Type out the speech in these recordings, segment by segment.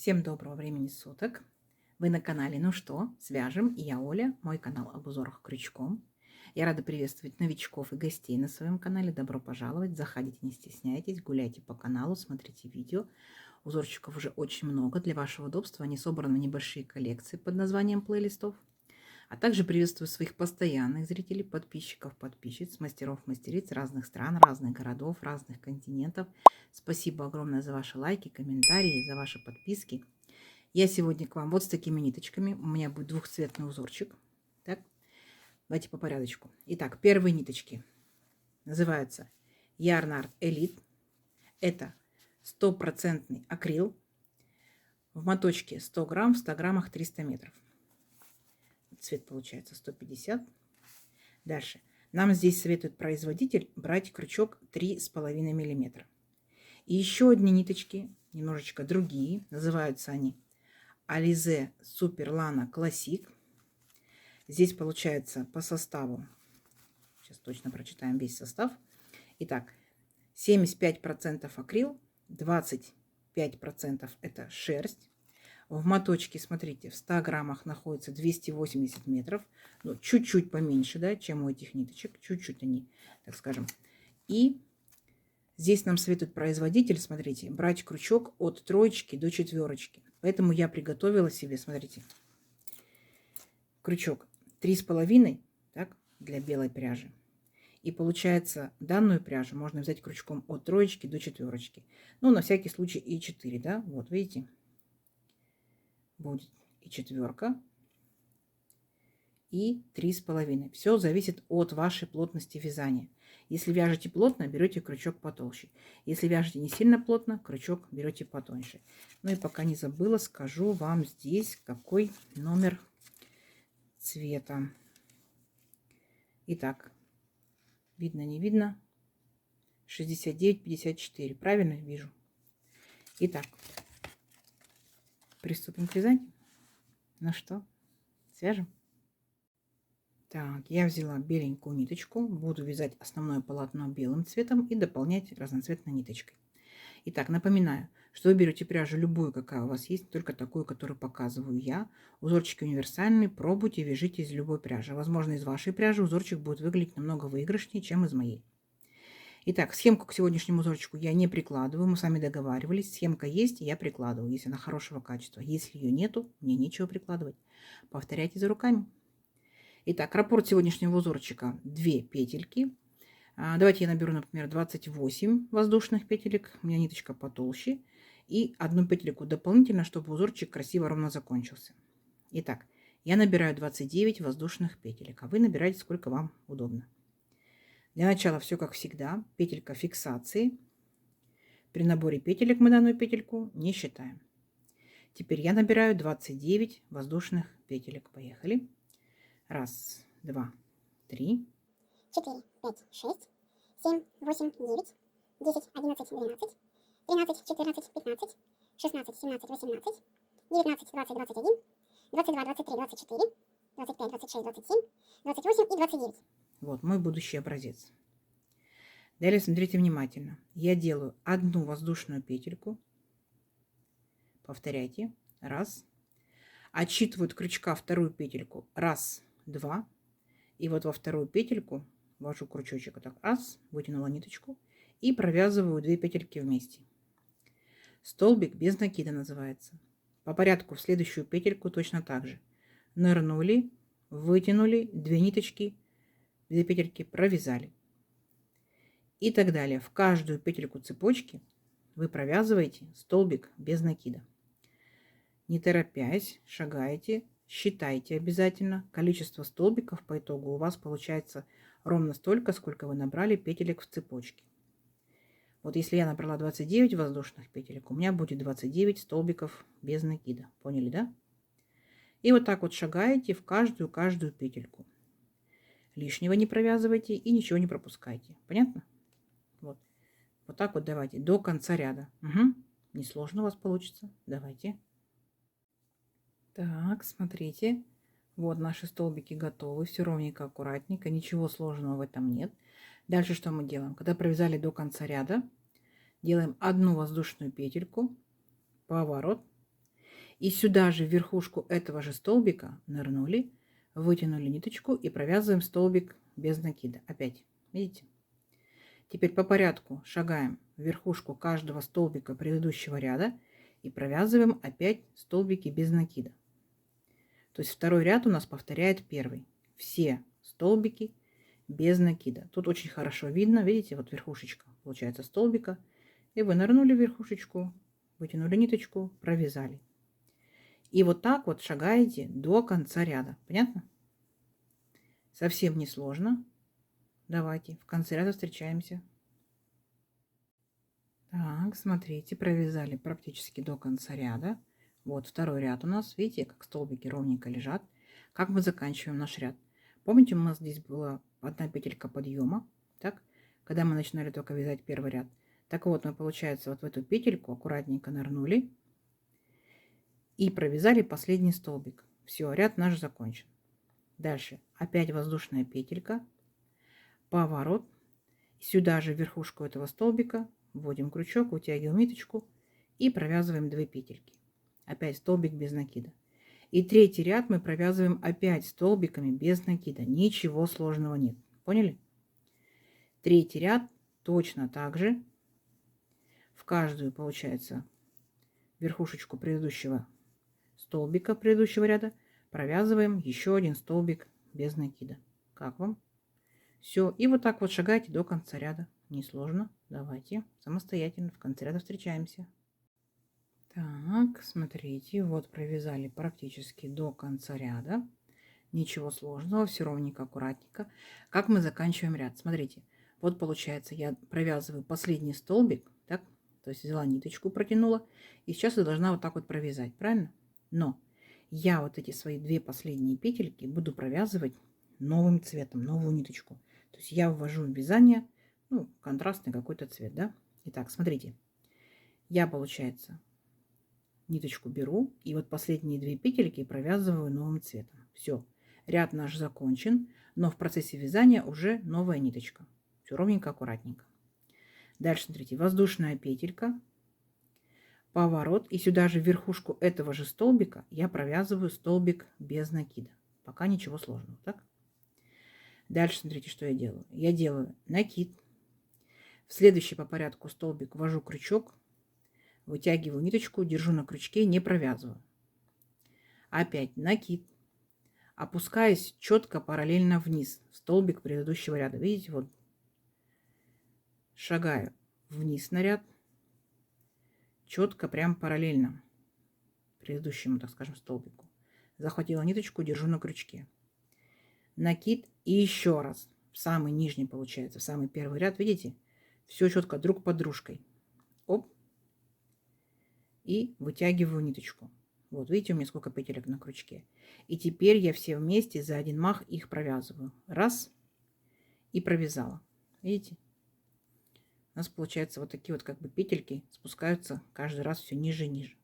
Всем доброго времени суток. Вы на канале «Ну что, свяжем?» И я Оля, мой канал об узорах крючком. Я рада приветствовать новичков и гостей на своем канале. Добро пожаловать, заходите, не стесняйтесь, гуляйте по каналу, смотрите видео. Узорчиков уже очень много. Для вашего удобства они собраны в небольшие коллекции под названием плейлистов. А также приветствую своих постоянных зрителей, подписчиков, подписчиц, мастеров, мастериц разных стран, разных городов, разных континентов. Спасибо огромное за ваши лайки, комментарии, за ваши подписки. Я сегодня к вам вот с такими ниточками. У меня будет двухцветный узорчик. Так, давайте по порядочку. Итак, первые ниточки называются Yarn Art Elite. Это 100% акрил. В моточке 100 грамм, в 100 граммах 300 метров. Цвет получается 150. Дальше. Нам здесь советует производитель брать крючок 3,5 мм. И еще одни ниточки, немножечко другие. Называются они Alize Super Lana Classic. Здесь получается по составу, сейчас точно прочитаем весь состав. Итак, 75% акрил, 25% это шерсть. В моточке, смотрите, в 100 граммах находится 280 метров. Ну, чуть-чуть поменьше, да, чем у этих ниточек. Чуть-чуть они, так скажем. И здесь нам советует производитель, смотрите, брать крючок от 3 до 4. Поэтому я приготовила себе, смотрите, крючок 3,5, так, для белой пряжи. И получается, данную пряжу можно взять крючком от 3 до 4. Ну, на всякий случай и 4, да, вот видите. Будет и 4, и 3,5. Все зависит от вашей плотности вязания. Если вяжете плотно, берете крючок потолще. Если вяжете не сильно плотно, крючок берете потоньше. Ну и пока не забыла, скажу вам здесь, какой номер цвета. Итак, видно, не видно? 69-54. Правильно вижу? Итак, приступим к вязанию. Ну что, свяжем? Так, я взяла беленькую ниточку, буду вязать основное полотно белым цветом и дополнять разноцветной ниточкой. Итак, напоминаю, что вы берете пряжу любую, какая у вас есть, только такую, которую показываю я. Узорчики универсальные, пробуйте, вяжите из любой пряжи. Возможно, из вашей пряжи узорчик будет выглядеть намного выигрышнее, чем из моей. Итак, схемку к сегодняшнему узорчику я не прикладываю, мы с вами договаривались. Схемка есть, я прикладываю, если она хорошего качества. Если ее нету, мне нечего прикладывать. Повторяйте за руками. Итак, раппорт сегодняшнего узорчика 2 петельки. Давайте я наберу, например, 28 воздушных петелек. У меня ниточка потолще. И одну петельку дополнительно, чтобы узорчик красиво ровно закончился. Итак, я набираю 29 воздушных петелек, а вы набираете сколько вам удобно. Для начала все как всегда. Петелька фиксации. При наборе петелек мы данную петельку не считаем. Теперь я набираю 29 воздушных петелек. Поехали. 1, 2, 3, 4, 5, 6, 7, 8, 9, 10, 11, 12, 13, 14, 15, 16, 17, 18, 19, 20, 21, 22, 23, 24, 25, 26, 27, 28 и 29. Вот мой будущий образец. Далее смотрите внимательно. Я делаю одну воздушную петельку. Повторяйте. 1. Отсчитываю от крючка вторую петельку. 1, 2. И вот во вторую петельку ввожу крючочек. Вот так. 1. Вытянула ниточку. И провязываю 2 петельки вместе. Столбик без накида называется. По порядку в следующую петельку точно так же. Нырнули, вытянули, 2 ниточки, 2 петельки провязали. И так далее. В каждую петельку цепочки вы провязываете столбик без накида. Не торопясь, шагаете, считайте обязательно. Количество столбиков по итогу у вас получается ровно столько, сколько вы набрали петелек в цепочке. Вот если я набрала 29 воздушных петелек, у меня будет 29 столбиков без накида. Поняли, да? И вот так вот шагаете в каждую петельку. Лишнего не провязывайте и ничего не пропускайте. Понятно? Вот. Вот так вот давайте до конца ряда. Угу. Несложно у вас получится. Давайте. Так, смотрите. Вот наши столбики готовы. Все ровненько, аккуратненько. Ничего сложного в этом нет. Дальше что мы делаем? Когда провязали до конца ряда, делаем одну воздушную петельку, поворот. И сюда же в верхушку этого же столбика нырнули, вытянули ниточку и провязываем столбик без накида. Опять, видите? Теперь по порядку шагаем в верхушку каждого столбика предыдущего ряда и провязываем опять столбики без накида. То есть второй ряд у нас повторяет первый. Все столбики без накида. Тут очень хорошо видно, видите, вот верхушечка получается столбика. И вы нырнули в верхушечку, вытянули ниточку, провязали. И вот так вот шагаете до конца ряда. Понятно? Совсем не сложно. Давайте, в конце ряда встречаемся. Так, смотрите, провязали практически до конца ряда. Вот второй ряд у нас. Видите, как столбики ровненько лежат. Как мы заканчиваем наш ряд? Помните, у нас здесь была одна петелька подъема, так? Когда мы начинали только вязать первый ряд. Так вот, мы, получается, вот в эту петельку аккуратненько нырнули и провязали последний столбик. Все, ряд наш закончен. Дальше опять воздушная петелька, поворот. Сюда же в верхушку этого столбика вводим крючок, вытягиваем ниточку и провязываем 2 петельки. Опять столбик без накида. И третий ряд мы провязываем опять столбиками без накида. Ничего сложного нет. Поняли? Третий ряд точно так же. В каждую, получается, верхушечку предыдущего столбика предыдущего ряда провязываем еще один столбик без накида. Как вам? Все. И вот так вот шагайте до конца ряда. Несложно. Давайте самостоятельно в конце ряда встречаемся. Так, смотрите, вот провязали практически до конца ряда. Ничего сложного, все ровненько, аккуратненько. Как мы заканчиваем ряд? Смотрите, вот получается, я провязываю последний столбик, так? То есть взяла ниточку, протянула, и сейчас я должна вот так вот провязать, правильно? Но я вот эти свои 2 последние петельки буду провязывать новым цветом, новую ниточку. То есть я ввожу в вязание, ну, контрастный какой-то цвет, да? Итак, смотрите, я, получается, ниточку беру и вот последние 2 петельки провязываю новым цветом. Все, ряд наш закончен, но в процессе вязания уже новая ниточка. Все ровненько, аккуратненько. Дальше, смотрите, воздушная петелька, поворот, и сюда же в верхушку этого же столбика я провязываю столбик без накида. Пока ничего сложного, так? Дальше, смотрите, что я делаю. Я делаю накид, в следующий по порядку столбик ввожу крючок, вытягиваю ниточку, держу на крючке, не провязываю. Опять накид. Опускаюсь четко параллельно вниз, в столбик предыдущего ряда. Видите, вот. Шагаю вниз на ряд, четко прям параллельно предыдущему, так скажем, столбику. Захватила ниточку, держу на крючке. Накид и еще раз. В самый нижний, получается, в самый первый ряд, видите? Все четко друг под дружкой. Оп. И вытягиваю ниточку. Вот, видите, у меня сколько петелек на крючке. И теперь я все вместе за один мах их провязываю. Раз. И провязала. Видите? У нас получается вот такие вот как бы петельки спускаются каждый раз все ниже и ниже.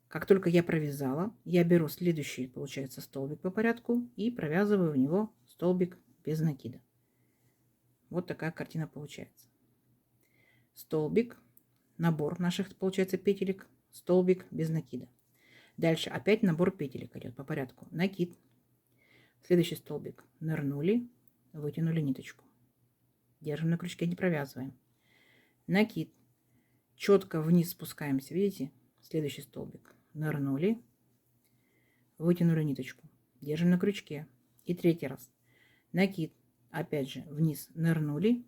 Как только я провязала, я беру следующий, получается, столбик по порядку и провязываю в него столбик без накида. Вот такая картина получается. Столбик, набор наших, получается, петелек, столбик без накида. Дальше опять набор петелек идет по порядку. Накид, следующий столбик, нырнули, вытянули ниточку. Держим на крючке, не провязываем. Накид, четко вниз спускаемся, видите? Следующий столбик, нырнули, вытянули ниточку. Держим на крючке. И третий раз. Накид, опять же, вниз нырнули,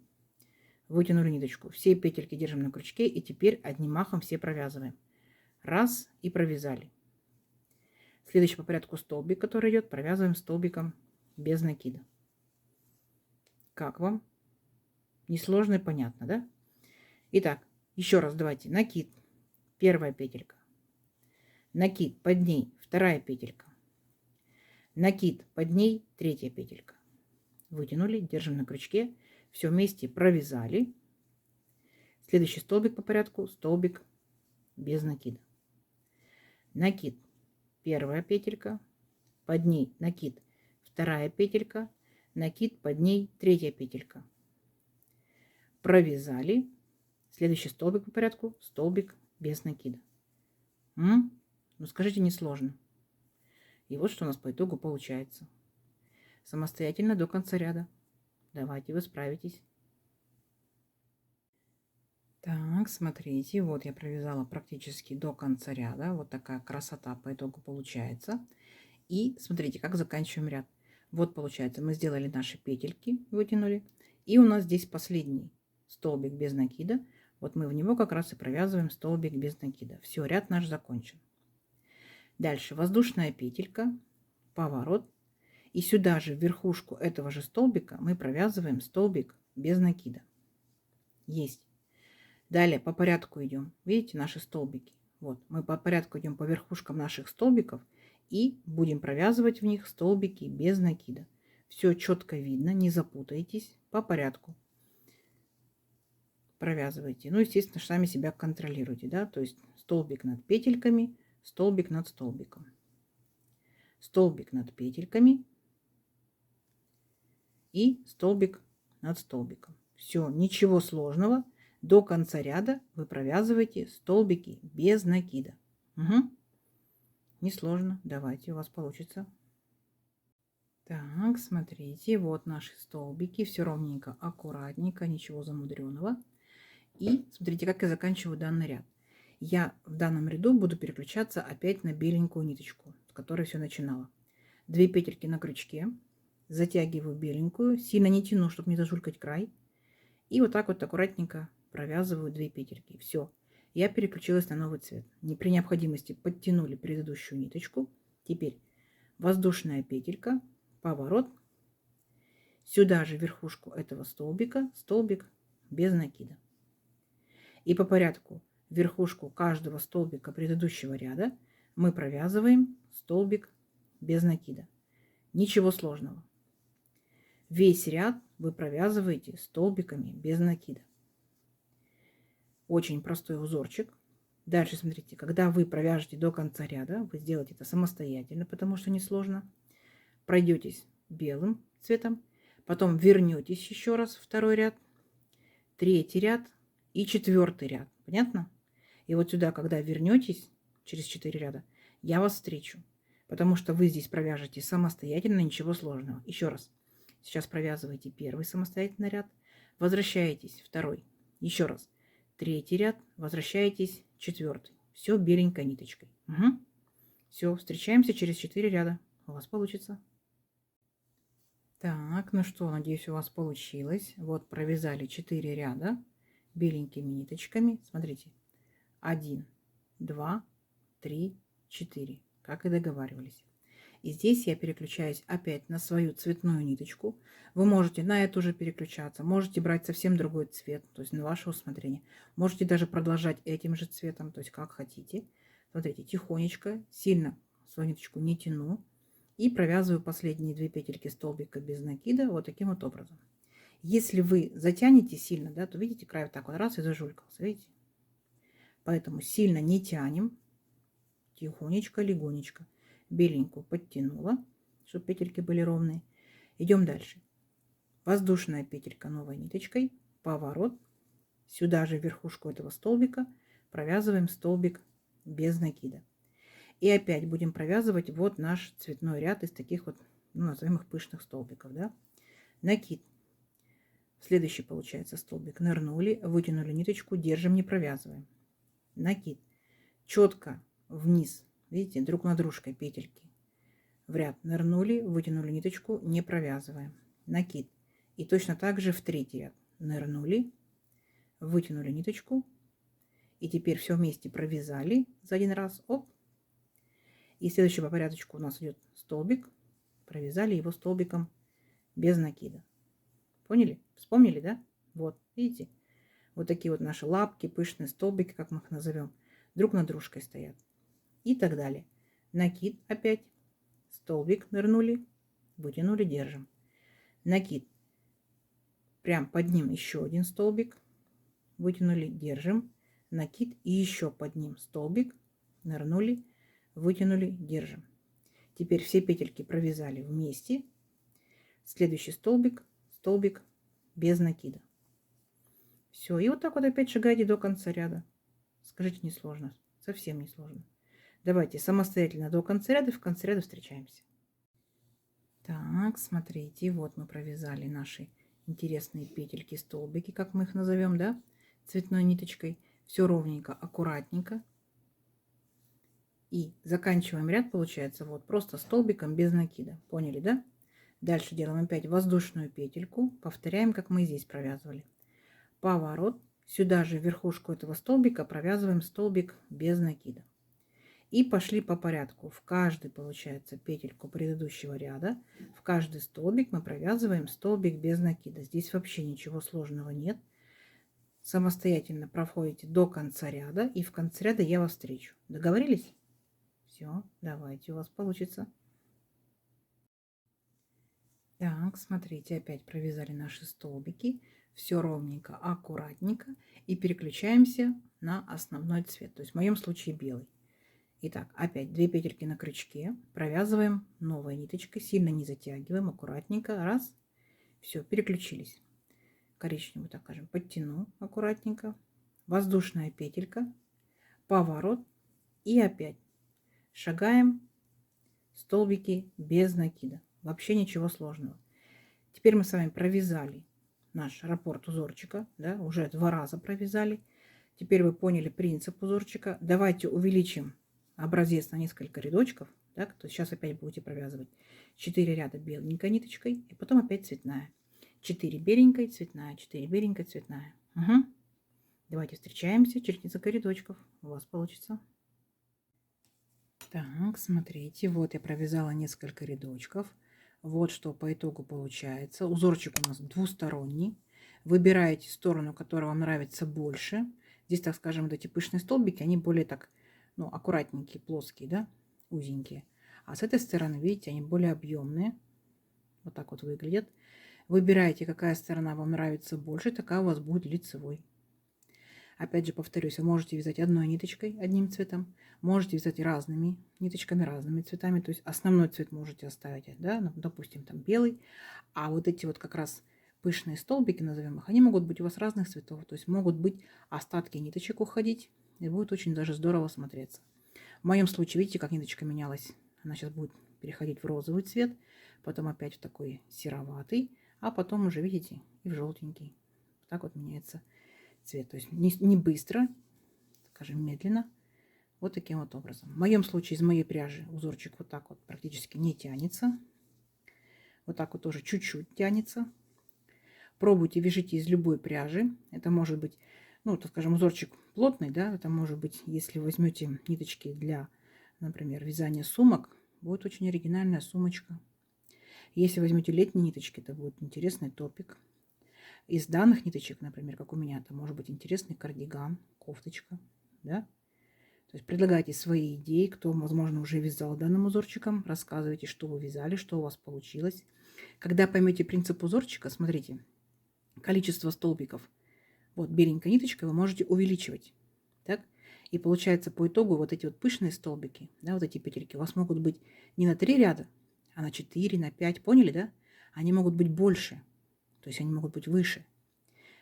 вытянули ниточку. Все петельки держим на крючке и теперь одним махом все провязываем. Раз и провязали. Следующий по порядку столбик, который идет, провязываем столбиком без накида. Как вам? Несложно и понятно, да? Итак, еще раз давайте. Накид, первая петелька. Накид, под ней вторая петелька. Накид, под ней третья петелька. Вытянули, держим на крючке. Все вместе провязали. Следующий столбик по порядку, столбик без накида. Накид, первая петелька, под ней накид, вторая петелька, накид, под ней третья петелька. Провязали. Следующий столбик по порядку, столбик без накида. Ну скажите, несложно. И вот что у нас по итогу получается. Самостоятельно до конца ряда. Давайте вы справитесь. Так, смотрите, вот я провязала практически до конца ряда. Вот такая красота по итогу получается. И смотрите, как заканчиваем ряд. Вот получается, мы сделали наши петельки, вытянули. И у нас здесь последний столбик без накида. Вот мы в него как раз и провязываем столбик без накида. Все, ряд наш закончен. Дальше воздушная петелька, поворот. И сюда же в верхушку этого же столбика мы провязываем столбик без накида. Есть. Далее по порядку идем. Видите наши столбики? Вот мы по порядку идем по верхушкам наших столбиков и будем провязывать в них столбики без накида. Все четко видно, не запутайтесь, по порядку провязывайте. Ну, естественно, сами себя контролируйте, да, то есть столбик над петельками, столбик над столбиком, столбик над петельками и столбик над столбиком. Все, ничего сложного. До конца ряда вы провязываете столбики без накида. Угу. Несложно. Давайте, у вас получится. Так, смотрите, вот наши столбики. Все ровненько, аккуратненько, ничего замудренного. И смотрите, как я заканчиваю данный ряд. Я в данном ряду буду переключаться опять на беленькую ниточку, с которой все начинала. 2 петельки на крючке. Затягиваю беленькую. Сильно не тяну, чтобы не зажулькать край. И вот так вот аккуратненько провязываю 2 петельки. Все. Я переключилась на новый цвет. При необходимости подтянули предыдущую ниточку. Теперь воздушная петелька, поворот. Сюда же верхушку этого столбика, столбик без накида. И по порядку верхушку каждого столбика предыдущего ряда мы провязываем столбик без накида. Ничего сложного. Весь ряд вы провязываете столбиками без накида. Очень простой узорчик. Дальше смотрите, когда вы провяжете до конца ряда, вы сделаете это самостоятельно, потому что несложно. Пройдетесь белым цветом, потом вернетесь еще раз второй ряд, третий ряд и четвертый ряд. Понятно? И вот сюда, когда вернетесь через 4 ряда, я вас встречу, потому что вы здесь провяжете самостоятельно, ничего сложного. Еще раз. Сейчас провязываете первый самостоятельный ряд, возвращаетесь второй, еще раз. Третий ряд, возвращаетесь четвертый. Все беленькой ниточкой. Угу. Все, встречаемся через 4 ряда. У вас получится. Так, ну что, надеюсь, у вас получилось. Вот провязали 4 ряда беленькими ниточками. Смотрите. 1, 2, 3, 4. Как и договаривались. И здесь я переключаюсь опять на свою цветную ниточку. Вы можете на эту же переключаться, можете брать совсем другой цвет, то есть на ваше усмотрение. Можете даже продолжать этим же цветом, то есть как хотите. Смотрите, тихонечко, сильно свою ниточку не тяну. И провязываю последние 2 петельки столбика без накида вот таким вот образом. Если вы затянете сильно, да, то видите, край вот так вот раз и зажулькался, видите? Поэтому сильно не тянем, тихонечко, легонечко. Беленькую подтянула, чтобы петельки были ровные. Идем дальше. Воздушная петелька новой ниточкой, поворот. Сюда же верхушку этого столбика провязываем столбик без накида. И опять будем провязывать вот наш цветной ряд из таких вот, ну, назовем их пышных столбиков. Да? Накид. Следующий получается столбик. Нырнули, вытянули ниточку, держим, не провязываем. Накид. Четко вниз. Видите, друг над дружкой петельки. В ряд нырнули, вытянули ниточку, не провязываем. Накид. И точно так же в третий ряд. Нырнули, вытянули ниточку. И теперь все вместе провязали за один раз. Оп. И следующий по порядочку у нас идет столбик. Провязали его столбиком без накида. Поняли? Вспомнили, да? Вот, видите? Вот такие вот наши лапки, пышные столбики, как мы их назовем, друг над дружкой стоят. И так далее. Накид опять. Столбик нырнули, вытянули, держим. Накид. Прям под ним еще один столбик. Вытянули, держим. Накид и еще под ним столбик. Нырнули, вытянули, держим. Теперь все петельки провязали вместе. Следующий столбик, столбик без накида. Все, и вот так вот опять шагайте до конца ряда. Скажите, несложно? Совсем не сложно. Давайте самостоятельно до конца ряда, в конце ряда встречаемся. Так, смотрите, вот мы провязали наши интересные петельки, столбики, как мы их назовем, да, цветной ниточкой. Все ровненько, аккуратненько. И заканчиваем ряд, получается, вот просто столбиком без накида. Поняли, да? Дальше делаем опять воздушную петельку. Повторяем, как мы здесь провязывали. Поворот. Сюда же в верхушку этого столбика провязываем столбик без накида. И пошли по порядку. В каждый, получается, петельку предыдущего ряда, в каждый столбик мы провязываем столбик без накида. Здесь вообще ничего сложного нет. Самостоятельно проходите до конца ряда, и в конце ряда я вас встречу. Договорились? Все, давайте, у вас получится. Так, смотрите, опять провязали наши столбики. Все ровненько, аккуратненько. И переключаемся на основной цвет. То есть в моем случае белый. Итак, опять 2 петельки на крючке. Провязываем новой ниточкой. Сильно не затягиваем, аккуратненько. Раз. Все, переключились. Коричневую, так скажем, подтяну аккуратненько. Воздушная петелька. Поворот. И опять шагаем столбики без накида. Вообще ничего сложного. Теперь мы с вами провязали наш раппорт узорчика, да, уже 2 раза провязали. Теперь вы поняли принцип узорчика. Давайте увеличим образец на несколько рядочков. Так, то сейчас опять будете провязывать 4 ряда беленькой ниточкой и потом опять цветная. 4 беленькой, цветная, 4 беленькой, цветная. Угу. Давайте встречаемся через несколько рядочков. У вас получится. Так, смотрите, вот я провязала несколько рядочков. Вот что по итогу получается. Узорчик у нас двусторонний. Выбираете сторону, которая вам нравится больше. Здесь, так скажем, вот эти пышные столбики, они более так, ну, аккуратненькие, плоские, да, узенькие. А с этой стороны, видите, они более объемные. Вот так вот выглядят. Выбираете, какая сторона вам нравится больше, такая у вас будет лицевой. Опять же, повторюсь, вы можете вязать одной ниточкой, одним цветом. Можете вязать разными ниточками, разными цветами. То есть основной цвет можете оставить, да, ну, допустим, там белый. А вот эти вот как раз пышные столбики, назовем их, они могут быть у вас разных цветов. То есть могут быть остатки ниточек уходить. И будет очень даже здорово смотреться. В моем случае, видите, как ниточка менялась. Она сейчас будет переходить в розовый цвет. Потом опять в такой сероватый. А потом уже, видите, и в желтенький. Так вот меняется цвет. То есть не быстро, скажем, медленно. Вот таким вот образом. В моем случае из моей пряжи узорчик вот так вот практически не тянется. Вот так вот тоже чуть-чуть тянется. Пробуйте, вяжите из любой пряжи. Это может быть, ну, так скажем, узорчик плотный, да. Это может быть, если возьмете ниточки для, например, вязания сумок, будет очень оригинальная сумочка. Если возьмете летние ниточки, это будет интересный топик. Из данных ниточек, например, как у меня, это может быть интересный кардиган, кофточка, да. То есть предлагайте свои идеи, кто, возможно, уже вязал данным узорчиком, рассказывайте, что вы вязали, что у вас получилось. Когда поймете принцип узорчика, смотрите, количество столбиков, вот беленькой ниточкой вы можете увеличивать, так? И получается по итогу вот эти вот пышные столбики, да, вот эти петельки у вас могут быть не на 3 ряда, а на 4, на 5, поняли, да? Они могут быть больше. То есть они могут быть выше.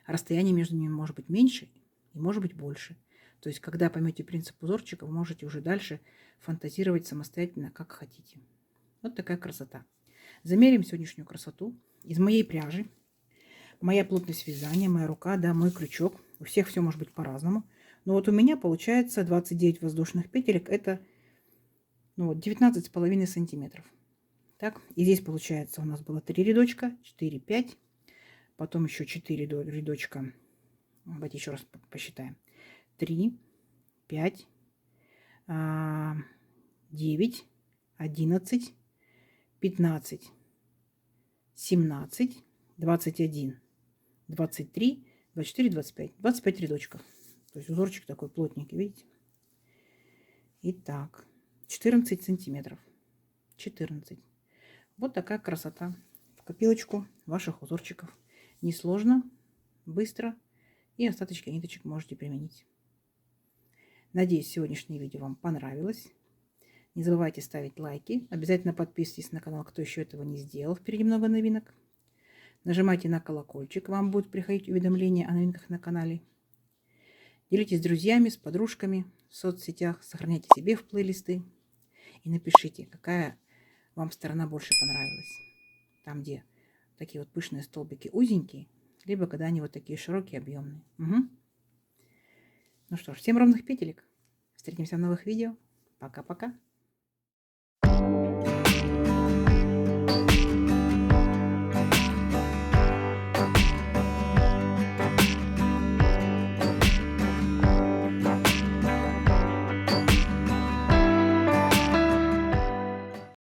Расстояние между ними может быть меньше и может быть больше. То есть, когда поймете принцип узорчика, вы можете уже дальше фантазировать самостоятельно, как хотите. Вот такая красота. Замерим сегодняшнюю красоту из моей пряжи. Моя плотность вязания, моя рука, да, мой крючок. У всех все может быть по-разному. Но вот у меня получается 29 воздушных петелек. Это, ну, вот 19,5 сантиметров. Так, и здесь получается у нас было 3 рядочка, 4, 5. Потом еще 4 рядочка. Давайте еще раз посчитаем. 3, 5, 9, 11, 15, 17, 21, 23, 24, 25. 25 рядочков. То есть узорчик такой плотненький, видите? Итак, 14 сантиметров. 14. Вот такая красота. В копилочку ваших узорчиков. Несложно, быстро, и остаточки ниточек можете применить. Надеюсь, сегодняшнее видео вам понравилось. Не забывайте ставить лайки. Обязательно подписывайтесь на канал, кто еще этого не сделал. Впереди много новинок. Нажимайте на колокольчик, вам будут приходить уведомления о новинках на канале. Делитесь с друзьями, с подружками в соцсетях, сохраняйте себе в плейлисты и напишите, какая вам сторона больше понравилась. Там, где такие вот пышные столбики узенькие, либо когда они вот такие широкие, объемные. Угу. Ну что ж, всем ровных петелек. Встретимся в новых видео. Пока-пока.